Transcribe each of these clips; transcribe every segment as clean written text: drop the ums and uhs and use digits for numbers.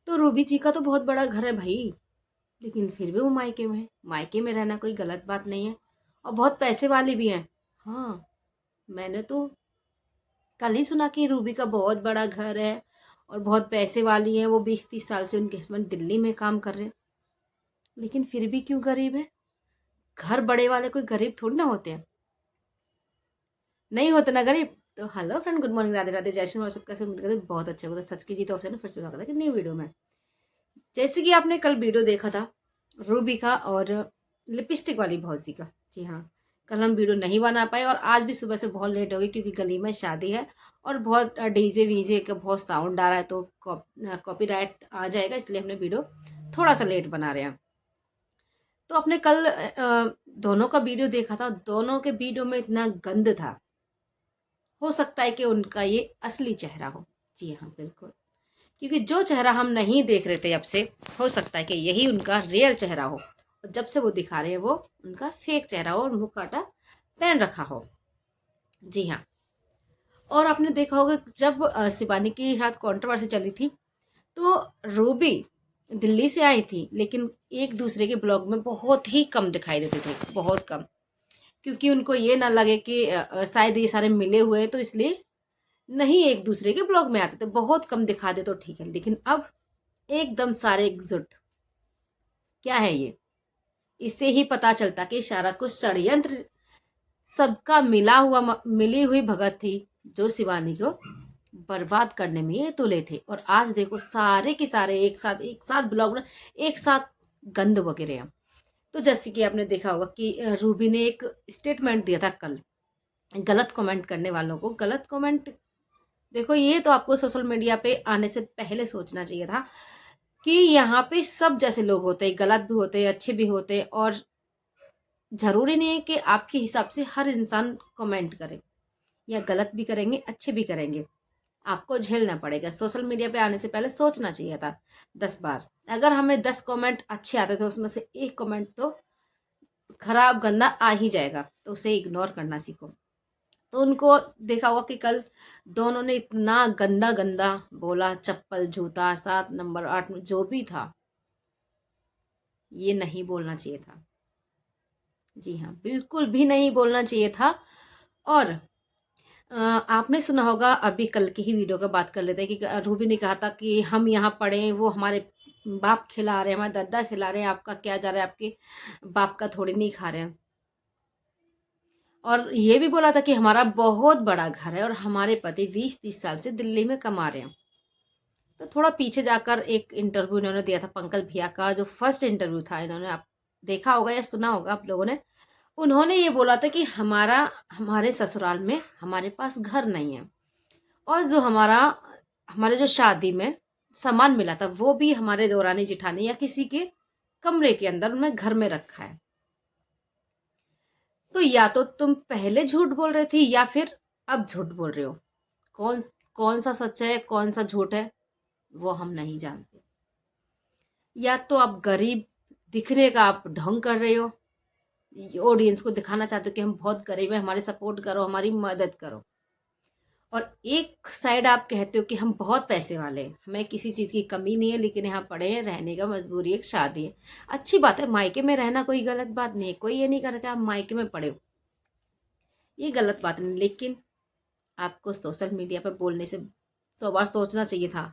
तो रूबी जी का तो बहुत बड़ा घर है भाई, लेकिन फिर भी वो मायके में है। मायके में रहना कोई गलत बात नहीं है, और बहुत पैसे वाली भी है। हाँ, मैंने तो कल ही सुना कि रूबी का बहुत बड़ा घर है और बहुत पैसे वाली है। वो 20-30 साल से उनके हस्बैंड दिल्ली में काम कर रहे हैं, लेकिन फिर भी क्यों गरीब है? घर बड़े वाले कोई गरीब थोड़ी ना होते हैं, नहीं होते ना गरीब। तो hello friend, good morning, Radhe Radhe, जय श्री राम। सब कैसे उम्मीद करते हैं बहुत अच्छे होगा। सच की जी तो ऑप्शन फिर से स्वागत है कि नई वीडियो में। जैसे कि आपने कल वीडियो देखा था रूबी का और लिपस्टिक वाली भौजी का। जी हाँ, कल हम वीडियो नहीं बना पाए और आज भी सुबह से बहुत लेट हो गई क्योंकि गली में शादी है और बहुत डीजे वीजे का बहुत साउंड आ रहा है, तो कॉपीराइट आ जाएगा, इसलिए हमने वीडियो थोड़ा सा लेट बना रहे हैं। तो अपने कल दोनों का वीडियो देखा था, दोनों के वीडियो में इतना गंद था। हो सकता है कि उनका ये असली चेहरा हो। जी हाँ, बिल्कुल, क्योंकि जो चेहरा हम नहीं देख रहे थे अब से, हो सकता है कि यही उनका रियल चेहरा हो, और जब से वो दिखा रहे हैं वो उनका फेक चेहरा हो और मुंह काटा पहन रखा हो। जी हाँ, और आपने देखा होगा जब शिवानी के साथ कंट्रोवर्सी चली थी, तो रूबी दिल्ली से आई थी, लेकिन एक दूसरे के ब्लॉग में बहुत ही कम दिखाई देते थे, बहुत कम, क्योंकि उनको ये ना लगे कि शायद ये सारे मिले हुए हैं, तो इसलिए नहीं एक दूसरे के ब्लॉग में आते थे, बहुत कम दिखा दे तो ठीक है। लेकिन अब एकदम सारे एकजुट। क्या है ये? इससे ही पता चलता कि सारा कुछ षड्यंत्र, सबका मिला हुआ मिली हुई भगत थी, जो शिवानी को बर्बाद करने में ये तुले थे। और आज देखो सारे के सारे एक साथ ब्लॉग, एक साथ गंद वगैरह हैं। तो जैसे कि आपने देखा होगा कि रूबी ने एक स्टेटमेंट दिया था कल, गलत कमेंट करने वालों को। गलत कमेंट, देखो ये तो आपको सोशल मीडिया पे आने से पहले सोचना चाहिए था कि यहाँ पे सब जैसे लोग होते हैं, गलत भी होते हैं, अच्छे भी होते हैं, और जरूरी नहीं है कि आपके हिसाब से हर इंसान कमेंट करे, या गलत भी करेंगे अच्छे भी करेंगे, आपको झेलना पड़ेगा। सोशल मीडिया पे आने से पहले सोचना चाहिए था 10 बार। अगर हमें 10 कमेंट अच्छे आते थे, उसमें से एक कमेंट तो खराब गंदा आ ही जाएगा, तो उसे इग्नोर करना सीखो। तो उनको देखा होगा कि कल दोनों ने इतना गंदा गंदा बोला, चप्पल जूता 7 नंबर 8 में जो भी था, ये नहीं बोलना चाहिए था। जी हाँ, बिल्कुल भी नहीं बोलना चाहिए था। और आपने सुना होगा, अभी कल की ही वीडियो का बात कर लेते हैं कि रूबी ने कहा था कि हम यहाँ पढ़े, वो हमारे बाप खिला रहे हैं, हमारे दादा खिला रहे हैं, आपका क्या जा रहा है, आपके बाप का थोड़ी नहीं खा रहे हैं। और ये भी बोला था कि हमारा बहुत बड़ा घर है और हमारे पति 20-30 साल से दिल्ली में कमा रहे हैं। तो थोड़ा पीछे जाकर एक इंटरव्यू इन्होंने दिया था, पंकज भैया का जो फर्स्ट इंटरव्यू था, इन्होंने आप देखा होगा या सुना होगा आप लोगों ने। उन्होंने ये बोला था कि हमारे ससुराल में हमारे पास घर नहीं है, और जो हमारे जो शादी में सामान मिला था, वो भी हमारे दौरानी जिठानी या किसी के कमरे के अंदर उन्होंने घर में रखा है। तो या तो तुम पहले झूठ बोल रही थी या फिर अब झूठ बोल रहे हो। कौन कौन सा सच है कौन सा झूठ है वो हम नहीं जानते। या तो आप गरीब दिखने का आप ढोंग कर रहे हो, ऑडियंस को दिखाना चाहते हो कि हम बहुत गरीब हैं, हमारी सपोर्ट करो, हमारी मदद करो। और एक साइड आप कहते हो कि हम बहुत पैसे वाले हैं, हमें किसी चीज़ की कमी नहीं है, लेकिन यहाँ पड़े हैं, रहने का मजबूरी, एक शादी है। अच्छी बात है, मायके में रहना कोई गलत बात नहीं है, कोई ये नहीं कर रहा कि आप मायके में पड़े हो, ये गलत बात नहीं। लेकिन आपको सोशल मीडिया पर बोलने से 100 बार सोचना चाहिए था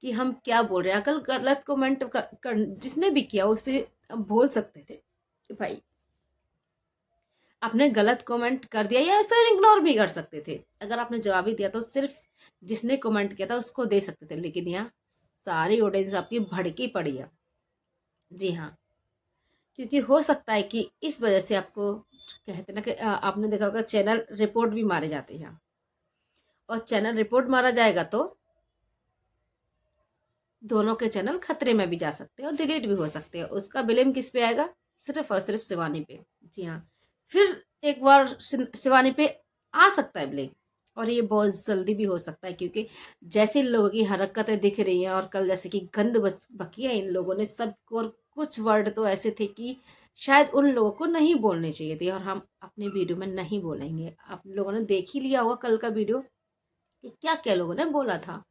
कि हम क्या बोल रहे हैं। अगर गलत कमेंट जिसने भी किया उसे बोल सकते थे कि भाई आपने गलत कमेंट कर दिया, या उसे इग्नोर भी कर सकते थे। अगर आपने जवाब ही दिया तो सिर्फ जिसने कमेंट किया था उसको दे सकते थे, लेकिन यहाँ सारी ऑडियंस आपकी भड़की पड़ी है। जी हाँ, क्योंकि हो सकता है कि इस वजह से आपको कहते ना कि आपने देखा होगा चैनल रिपोर्ट भी मारे जाते हैं, और चैनल रिपोर्ट मारा जाएगा तो दोनों के चैनल खतरे में भी जा सकते हैं और डिलीट भी हो सकते हैं। उसका ब्लेम किस पे आएगा? सिर्फ और सिर्फ शिवानी पे। जी हाँ, फिर एक बार शिवानी पे आ सकता है ब्लेम, और ये बहुत जल्दी भी हो सकता है, क्योंकि जैसे इन लोगों की हरकतें दिख रही हैं, और कल जैसे कि गंद बकी है इन लोगों ने सबको, और कुछ वर्ड तो ऐसे थे कि शायद उन लोगों को नहीं बोलने चाहिए थे, और हम अपने वीडियो में नहीं बोलेंगे। आप लोगों ने देख ही लिया होगा कल का वीडियो कि क्या क्या लोगों ने बोला था।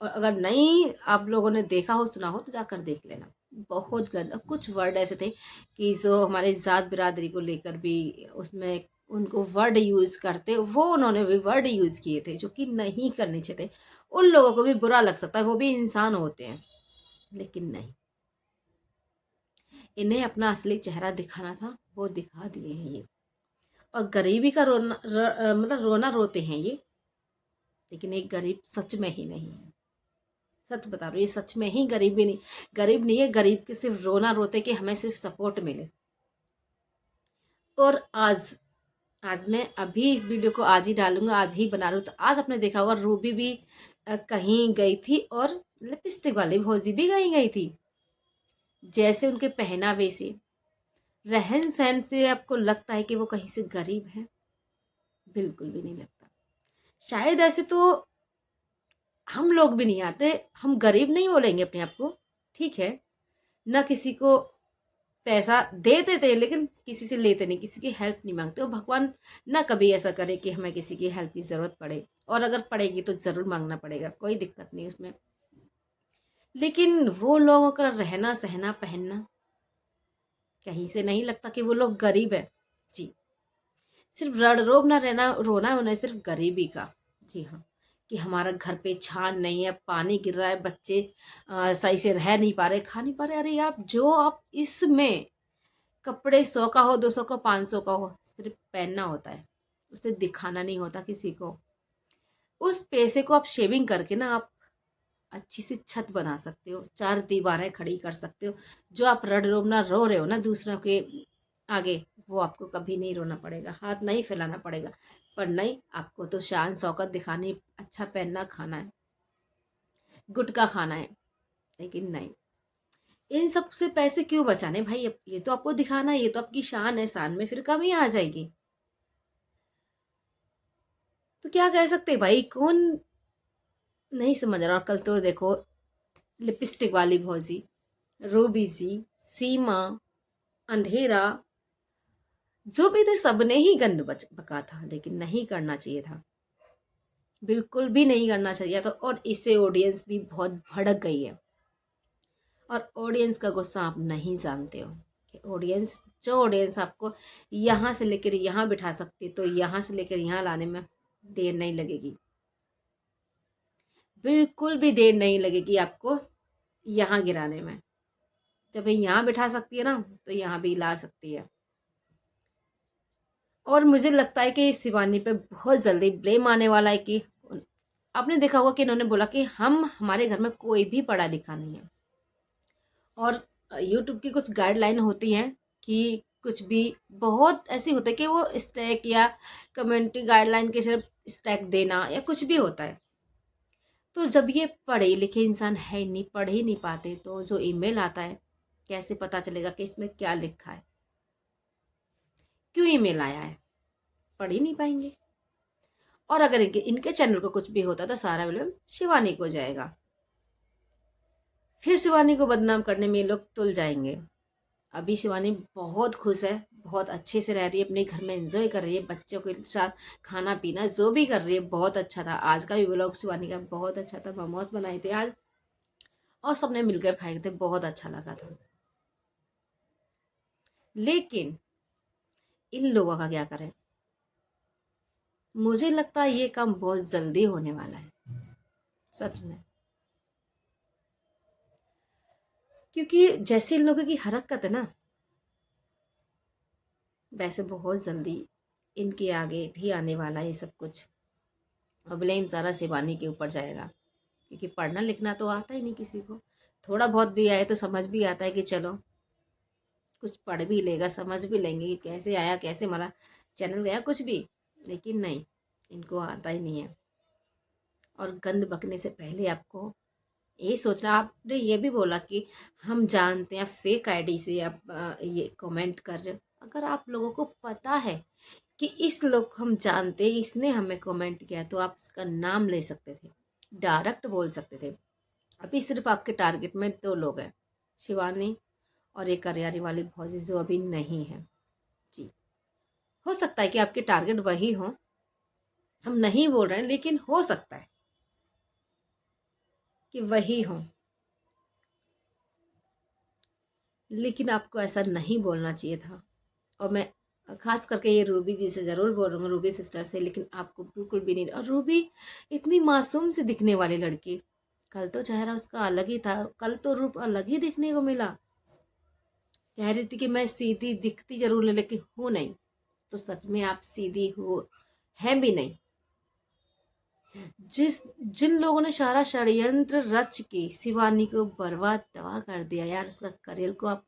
और अगर नहीं आप लोगों ने देखा हो सुना हो तो जाकर देख लेना। बहुत गंदा, कुछ वर्ड ऐसे थे कि जो हमारे ज़ात बिरादरी को लेकर भी उसमें उनको वर्ड यूज़ करते, वो उन्होंने भी वर्ड यूज़ किए थे जो कि नहीं करने चाहिए थे। उन लोगों को भी बुरा लग सकता है, वो भी इंसान होते हैं, लेकिन नहीं, इन्हें अपना असली चेहरा दिखाना था, वो दिखा दिए हैं ये। और गरीबी का रोना मतलब रोना रोते हैं ये, लेकिन एक गरीब सच में ही नहीं है। सच बता रहा हूँ, ये सच में ही गरीबी नहीं, गरीब नहीं है, गरीब के सिर्फ रोना रोते कि हमें सिर्फ सपोर्ट मिले। और आज आज मैं अभी इस वीडियो को आज ही डालूंगा, आज ही बना रही हूँ। तो आज आपने देखा होगा रूबी भी कहीं गई थी और लिपस्टिक वाली भौजी भी कहीं गई थी। जैसे उनके पहनावे से, रहन सहन से आपको लगता है कि वो कहीं से गरीब है? बिल्कुल भी नहीं लगता। शायद ऐसे तो हम लोग भी नहीं आते, हम गरीब नहीं बोलेंगे अपने आप को, ठीक है, ना किसी को पैसा दे देते हैं लेकिन किसी से लेते नहीं, किसी की हेल्प नहीं मांगते। और भगवान ना कभी ऐसा करे कि हमें किसी की हेल्प की ज़रूरत पड़े, और अगर पड़ेगी तो ज़रूर मांगना पड़ेगा, कोई दिक्कत नहीं उसमें। लेकिन वो लोगों का रहना सहना पहनना, कहीं से नहीं लगता कि वो लोग गरीब है। जी, सिर्फ रड़ रोब ना रहना रोना है उन्हें सिर्फ गरीबी का। जी हाँ, कि हमारा घर पे छान नहीं है, पानी गिर रहा है, बच्चे सही से रह नहीं पा रहे, खा नहीं पा रहे। अरे आप जो आप इसमें कपड़े 100 का हो, 200 का, 500 का हो, सिर्फ पहनना होता है, उसे दिखाना नहीं होता किसी को। उस पैसे को आप शेविंग करके ना आप अच्छी सी छत बना सकते हो, 4 दीवारें खड़ी कर सकते हो। जो आप रड़ रोना रो रहे हो ना दूसरों के आगे, वो आपको कभी नहीं रोना पड़ेगा, हाथ नहीं फैलाना पड़ेगा। पर नहीं, आपको तो शान शौकत दिखानी, अच्छा पहनना, खाना है, गुटखा खाना है, लेकिन नहीं, इन सब से पैसे क्यों बचाने भाई? ये तो आपको दिखाना है, ये तो आपकी शान है, शान में फिर कमी आ जाएगी। तो क्या कह सकते हैं भाई, कौन नहीं समझ रहा। और कल तो देखो लिपस्टिक वाली भौजी, रूबी जी, सीमा, अंधेरा, जो भी थे सबने ही गंद बका था, लेकिन नहीं करना चाहिए था, बिल्कुल भी नहीं करना चाहिए था। और इससे ऑडियंस भी बहुत भड़क गई है। और ऑडियंस का गुस्सा आप नहीं जानते हो कि ऑडियंस, जो ऑडियंस आपको यहाँ से लेकर यहाँ बिठा सकती है, तो यहाँ से लेकर यहाँ लाने में देर नहीं लगेगी, बिल्कुल भी देर नहीं लगेगी आपको यहाँ गिराने में। जब ये यहाँ बिठा सकती है ना, तो यहाँ भी ला सकती है। और मुझे लगता है कि शिवानी पे बहुत जल्दी ब्लेम आने वाला है कि आपने देखा होगा कि इन्होंने बोला कि हम हमारे घर में कोई भी पढ़ा लिखा नहीं है। और यूट्यूब की कुछ गाइडलाइन होती हैं कि कुछ भी बहुत ऐसी होता है कि वो स्टैक या कम्युनिटी गाइडलाइन के सिर्फ स्टैक देना या कुछ भी होता है। तो जब ये पढ़े लिखे इंसान है ही नहीं, पढ़ ही नहीं पाते, तो जो ईमेल आता है कैसे पता चलेगा कि इसमें क्या लिखा है, क्यों ईमेल आया है? पढ़ ही नहीं पाएंगे। और अगर इनके इनके चैनल को कुछ भी होता तो सारा विलम शिवानी को जाएगा, फिर शिवानी को बदनाम करने में ये लोग तुल जाएंगे। अभी शिवानी बहुत खुश है, बहुत अच्छे से रह रही है, अपने घर में एंजॉय कर रही है, बच्चों के साथ खाना पीना जो भी कर रही है बहुत अच्छा था। आज का भी व्लॉग शिवानी का बहुत अच्छा था, मोमोज बनाए थे आज और सबने मिलकर खाए थे, बहुत अच्छा लगा था। लेकिन इन लोगों का क्या करें? मुझे लगता है ये काम बहुत जल्दी होने वाला है, सच में। क्योंकि जैसे इन लोगों की हरकत है ना, वैसे बहुत जल्दी इनके आगे भी आने वाला है ये सब कुछ। और ब्लेम सारा शिवानी के ऊपर जाएगा, क्योंकि पढ़ना लिखना तो आता ही नहीं किसी को। थोड़ा बहुत भी आए तो समझ भी आता है कि चलो कुछ पढ़ भी लेगा, समझ भी लेंगे कि कैसे आया, कैसे हमारा चैनल गया, कुछ भी। लेकिन नहीं, इनको आता ही नहीं है। और गंद बकने से पहले आपको यही सोचना। आपने ये भी बोला कि हम जानते हैं फेक आईडी से आप ये कमेंट कर रहे हो। अगर आप लोगों को पता है कि इस लोग को हम जानते हैं, इसने हमें कमेंट किया, तो आप उसका नाम ले सकते थे, डायरेक्ट बोल सकते थे। अभी सिर्फ आपके टारगेट में 2 लोग हैं, शिवानी और एक करियारी वाली भौजी जो अभी नहीं है। जी, हो सकता है कि आपके टारगेट वही हो, हम नहीं बोल रहे हैं, लेकिन हो सकता है। कि वही हों, लेकिन आपको ऐसा नहीं बोलना चाहिए था। और मैं खास करके ये रूबी जी से ज़रूर बोल रही हूँ, रूबी सिस्टर से, लेकिन आपको बिल्कुल भी नहीं। और रूबी इतनी मासूम से दिखने वाली लड़की, कल तो चेहरा उसका अलग ही था, कल तो रूप अलग ही देखने को मिला। कह रही थी कि मैं सीधी दिखती जरूर है लेकिन हूँ नहीं। तो सच में आप सीधी हो, है भी नहीं। जिन लोगों ने सारा षड्यंत्र रच के शिवानी को बर्बाद तबाह कर दिया यार, उसका करियर को आप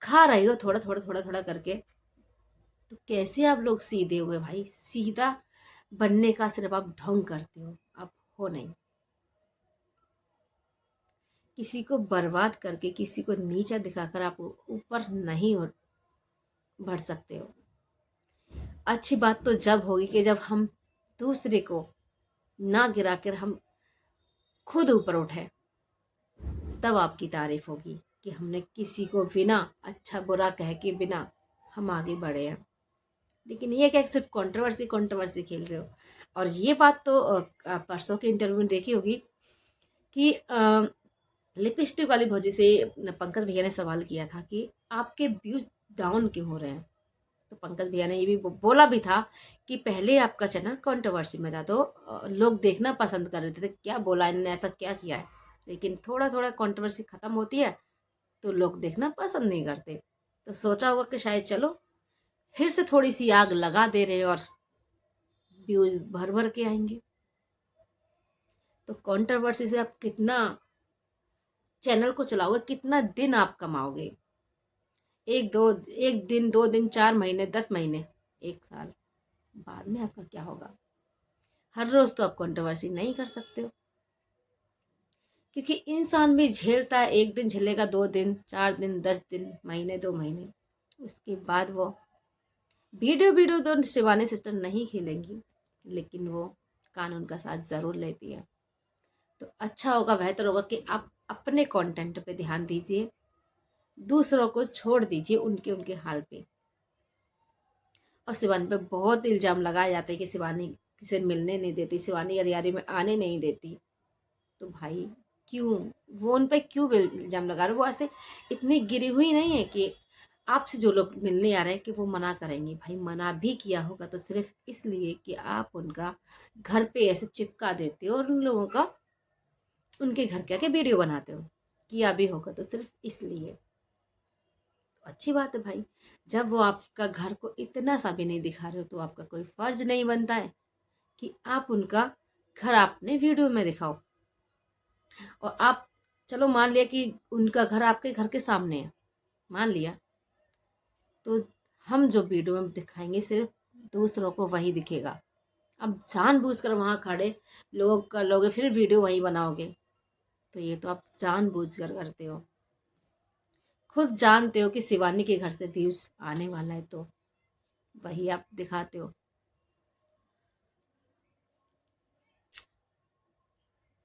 खा रही हो थोड़ा थोड़ा थोड़ा थोड़ा करके। तो कैसे आप लोग सीधे हुए भाई? सीधा बनने का सिर्फ आप ढोंग करते हो, आप हो नहीं। किसी को बर्बाद करके, किसी को नीचा दिखाकर आप ऊपर नहीं बढ़ सकते हो। अच्छी बात तो जब होगी कि जब हम दूसरे को ना गिराकर हम खुद ऊपर उठे, तब आपकी तारीफ होगी कि हमने किसी को बिना अच्छा बुरा कह के बिना हम आगे बढ़े हैं। लेकिन ये क्या सिर्फ कंट्रोवर्सी कंट्रोवर्सी खेल रहे हो। और ये बात तो परसों के इंटरव्यू में देखी होगी कि लिपस्टिक वाली भौजी से पंकज भैया ने सवाल किया था कि आपके व्यूज डाउन क्यों हो रहे हैं। तो पंकज भैया ने ये भी बोला भी था कि पहले आपका चैनल कंट्रोवर्सी में था तो लोग देखना पसंद कर रहे थे। क्या बोला इन्होंने, ऐसा क्या किया है? लेकिन थोड़ा थोड़ा कंट्रोवर्सी खत्म होती है तो लोग देखना पसंद नहीं करते। तो सोचा होगा कि शायद चलो फिर से थोड़ी सी आग लगा दे रहे और व्यूज भर भर के आएंगे। तो कंट्रोवर्सी से आप कितना चैनल को चलाओगे, कितना दिन आप कमाओगे? एक दिन, 2 दिन, 4 महीने, 10 महीने, 1 साल बाद में आपका क्या होगा? हर रोज तो आप कंट्रोवर्सी नहीं कर सकते हो, क्योंकि इंसान भी झेलता है। एक दिन झेलेगा, 2 दिन, 4 दिन, 10 दिन, महीने, 2 महीने, उसके बाद वो वीडियो वीडियो तो शिवानी सिस्टर नहीं खेलेंगी, लेकिन वो कानून का साथ जरूर लेती है। तो अच्छा होगा, बेहतर होगा कि आप अपने कंटेंट पे ध्यान दीजिए, दूसरों को छोड़ दीजिए उनके उनके हाल पे। और शिवानी पे बहुत इल्जाम लगाए जाते हैं कि शिवानी किसे मिलने नहीं देती, शिवानी अरियारी में आने नहीं देती। तो भाई क्यों, वो उन पे क्यों इल्जाम लगा रहे? वो ऐसे इतनी गिरी हुई नहीं है कि आपसे जो लोग मिलने आ रहे हैं कि वो मना करेंगे। भाई मना भी किया होगा तो सिर्फ इसलिए कि आप उनका घर पे ऐसे चिपका देते हो और उन लोगों का उनके घर के आके वीडियो बनाते हो। किया भी होगा तो सिर्फ इसलिए। तो अच्छी बात है भाई, जब वो आपका घर को इतना सा भी नहीं दिखा रहे हो तो आपका कोई फर्ज नहीं बनता है कि आप उनका घर अपने वीडियो में दिखाओ। और आप चलो मान लिया कि उनका घर आपके घर के सामने है, मान लिया, तो हम जो वीडियो में दिखाएंगे सिर्फ दूसरों को वही दिखेगा। अब जानबूझकर वहां खड़े लोग कर लोगे फिर वीडियो वही बनाओगे, तो ये तो आप जानबूझकर करते हो। खुद जानते हो कि शिवानी के घर से व्यूज आने वाला है तो वही आप दिखाते हो।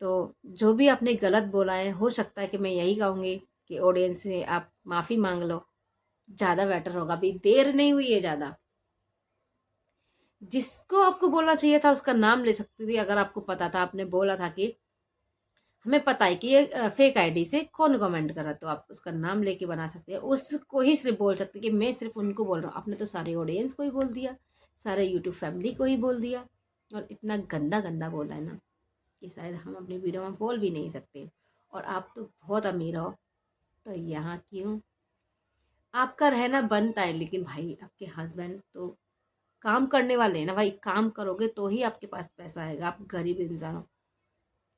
तो जो भी आपने गलत बोला है, हो सकता है कि मैं यही कहूँगी कि ऑडियंस से आप माफ़ी मांग लो, ज़्यादा बेटर होगा। अभी देर नहीं हुई है ज़्यादा। जिसको आपको बोलना चाहिए था उसका नाम ले सकती थी, अगर आपको पता था, आपने बोला था कि हमें पता है कि ये फेक आईडी से कौन कमेंट कर रहा, तो आप उसका नाम लेके बना सकते हैं, उसको ही सिर्फ बोल सकते कि मैं सिर्फ उनको बोल रहा हूँ। आपने तो सारे ऑडियंस को ही बोल दिया, सारे यूट्यूब फैमिली को ही बोल दिया, और इतना गंदा गंदा बोला है ना कि शायद हम अपनी वीडियो में बोल भी नहीं सकते। और आप तो बहुत अमीर हो, तो यहाँ क्यों? आपका रहना बनता है, लेकिन भाई आपके हस्बैंड तो काम करने वाले हैं ना भाई, काम करोगे तो ही आपके पास पैसा आएगा। आप गरीब इंसान हो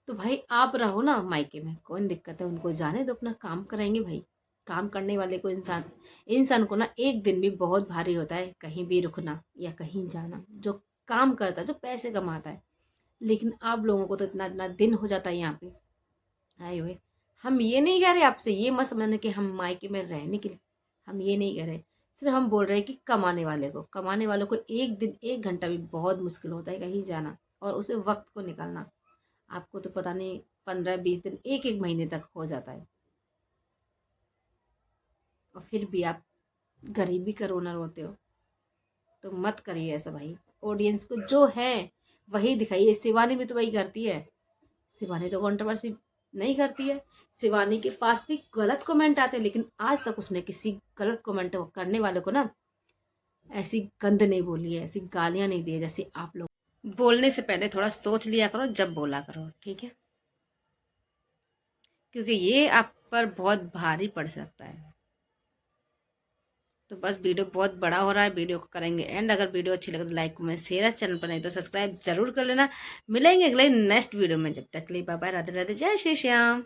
तो भाई आप रहो ना मायके में, कौन दिक्कत है? उनको जाने दो, अपना काम कराएंगे भाई। काम करने वाले को इंसान इंसान को ना एक दिन भी बहुत भारी होता है, कहीं भी रुकना या कहीं जाना, जो काम करता है, जो पैसे कमाता है। लेकिन आप लोगों को तो इतना इतना दिन हो जाता है यहाँ पे आए हुए। हम ये नहीं कह रहे, आपसे ये मत समझना कि हम मायके में रहने के लिए, हम ये नहीं कह रहे। सिर्फ हम बोल रहे हैं कि कमाने वालों को एक दिन 1 घंटा भी बहुत मुश्किल होता है कहीं जाना, और उसे वक्त को निकालना। आपको तो पता नहीं 15-20 दिन, एक एक महीने तक हो जाता है, और फिर भी आप गरीबी का रोना रोते हो। तो मत करिए ऐसा भाई। ऑडियंस को जो है वही दिखाइए। शिवानी भी तो वही करती है। शिवानी तो कंट्रोवर्सी नहीं करती है। शिवानी के पास भी गलत कमेंट आते हैं, लेकिन आज तक उसने किसी गलत कमेंट करने वाले को ना ऐसी गंद नहीं बोली है, ऐसी गालियां नहीं दी है जैसे आप लोग। बोलने से पहले थोड़ा सोच लिया करो जब बोला करो, ठीक है? क्योंकि ये आप पर बहुत भारी पड़ सकता है। तो बस वीडियो बहुत बड़ा हो रहा है, वीडियो को करेंगे एंड। अगर वीडियो अच्छी लगे तो लाइक कमेंट शेयर, चैनल पर नहीं तो सब्सक्राइब जरूर कर लेना। मिलेंगे अगले नेक्स्ट वीडियो में, जब तक के लिए बाय बाय, राधे राधे, जय श्री श्याम।